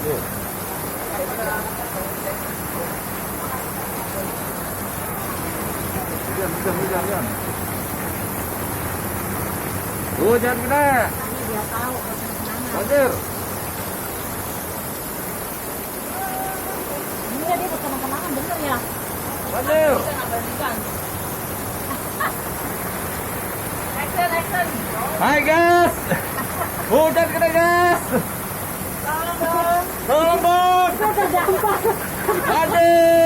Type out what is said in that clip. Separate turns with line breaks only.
Iya. Hujan. Hujan gede.
Dia tahu kemana.
Banjir.
Ini dia bukan kemana bener ya?
Banjir.
Action.
Hai guys. Hujan gede guys.
Tolong dong.
Tolong bos.
Kita terdampak.
Banjir.